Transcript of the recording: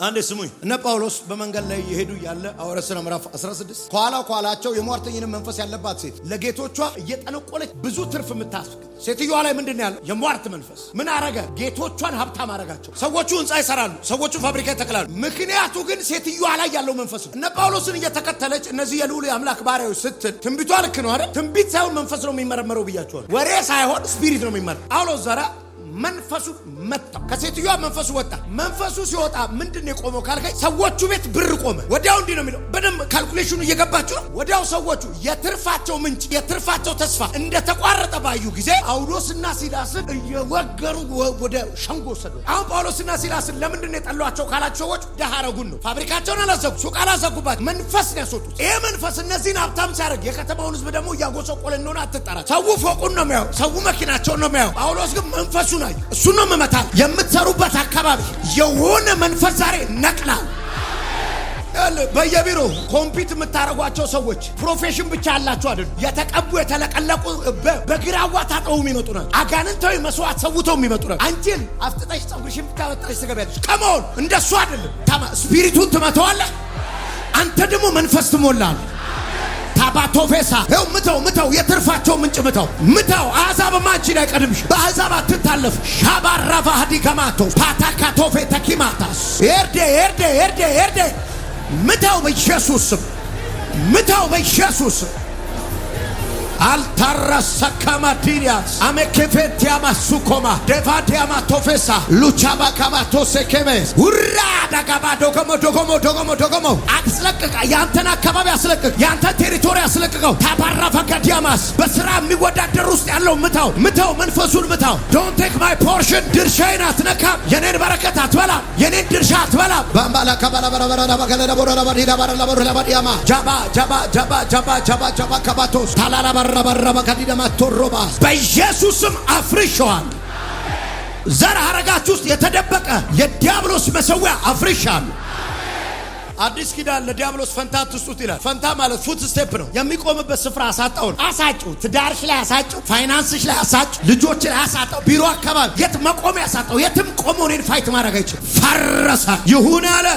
አንዴ ስሙኝ እነ ጳውሎስ በመንገድ ላይ ይሄዱ ያለ ሐዋርያት ሥራ ምዕራፍ 16 ኋላቸው የሟርተኝነት መንፈስ ያለባት ሴት ለጌቶቿ እየጠነቆለች ብዙ ትርፍ የምታስገኝ ሴትዮዋ ላይ ምንድነው ያለው? የሟርት መንፈስ ምን አረገ? ጌቶቿን ሀብታም አረጋቸው። ሰዎቹ ህንጻ ይሰራሉ፣ ሰዎቹ ፋብሪካ ይተክላሉ። ምክንያቱ ግን ሴትዮዋ ላይ ያለው መንፈስ ነው። እነ ጳውሎስን እየተከተለች እነዚህ የልዑል አምላክ ባሪያዎች ስትል ትንቢቷ ልክ ነው አይደል? ትንቢት ሳይሆን መንፈስ ነው የሚመረመረው ብያቸዋል። ወሬ ሳይሆን ስፒሪት ነው የሚመረመረው። ጳውሎስ ዘራ መንፈሱ መጣ። ከሴትዮዋ መንፈሱ ወጣ። መንፈሱ ሲወጣ ምንድነው የቆመው ካልከኝ፣ ሰዎቹ ቤት ብር ቆመ። ወዲያው እንዲህ ነው የሚለው። በደንብ ካልኩሌሽኑ እየገባችሁ ነው። ወዲያው ሰዎቹ የትርፋቸው ምንጭ የትርፋቸው ተስፋ እንደተቋረጠ ባዩ ጊዜ ጳውሎስና ሲላስን እየወገሩ ወደ ሸንጎ ወሰዱ። አሁን ጳውሎስና ሲላስን ለምንድነው የጠሏቸው ካላችሁ፣ ሰዎች ደሃረጉን ነው። ፋብሪካቸውን አላዘጉ፣ ሱቅ አላዘጉባቸው። መንፈስ ነው ያስወጡት። ይሄ መንፈስ እነዚህን ሀብታም ሲያደርግ የከተማውን ህዝብ ደግሞ እያጎሰቆለ እንደሆነ አትጠራ። ሰው ፎቁን ነው የሚያው፣ ሰው መኪናቸውን ነው የሚያው። ጳውሎስ ግን መንፈሱ እሱ ነው መመታል። የምትሰሩበት አካባቢ የሆነ መንፈስ ዛሬ ነቅላል። በየቢሮ ኮምፒት የምታረጓቸው ሰዎች ፕሮፌሽን ብቻ ያላችሁ አይደሉ። የተቀቡ የተለቀለቁ በግራዋ ታጠው የሚመጡ ናቸው። አጋንንታዊ መስዋዕት ሰውተው የሚመጡ ናቸው። አንቺን አፍጥጠሽ ጸጉርሽን ብታወጣሽ ትገቢያለሽ። ከመሆን እንደሱ አይደለም። ስፒሪቱን ትመተዋለህ፣ አንተ ደግሞ መንፈስ ትሞላለህ። ታባቶፌሳ ይኸው ምተው የትርፋቸው ምንጭ ምተው አሕዛብ ማንቺ ላይ ቀድምሽ በአሕዛብ አትታለፍ። ሻባራቫ ሀዲ ከማቶ ፓታካቶፌ ተኪማታስ ኤርዴ ምተው በኢየሱስ ስም ምተው በኢየሱስ ስም አልታራሰካማቲሪያስ አሜኬፌቲያማ ሱኮማ ደቫቲያማ ቶፌሳ ሉቻባ ካባቶ ሴኬሜስ ውራ ዳጋባ ዶጎሞ አስለቅቅ። ያንተን አካባቢ አስለቅቅ፣ ያንተን ቴሪቶሪ አስለቅቀው። ታባራ ፈጋዲያማስ በስራ የሚወዳደር ውስጥ ያለው ምተው መንፈሱን ምታው። ዶንት ቴክ ማይ ፖርሽን። ድርሻዬን አትነካም። የኔን በረከት አትበላም። የኔን ድርሻ አትበላም። ባምባላ ካባላ በረበራ ባገለዳ ቦራባ ዲዳ ባራላ ቦራባ ዲያማ ጃባ ካባቶስ ታላላ ረበረበ ከዲደማ ቶሮባ በኢየሱስም አፍርሻል። ዘር ሐረጋችሁ ውስጥ የተደበቀ የዲያብሎስ መሰዊያ አፍርሻል። አዲስ ኪዳን ለዲያብሎስ ፈንታ አትስጡት ይላል። ፈንታ ማለት ፉት ስቴፕ ነው። የሚቆምበት ስፍራ አሳጣው። አሳጭው። ትዳርሽ ላይ አሳጭው፣ ፋይናንስሽ ላይ አሳጭው፣ ልጆች ላይ አሳጣው፣ ቢሮ አካባቢ የት መቆም ያሳጣው። የትም ቆሞ እኔን ፋይት ማድረግ አይችልም። ፈረሰ ይሁን አለ።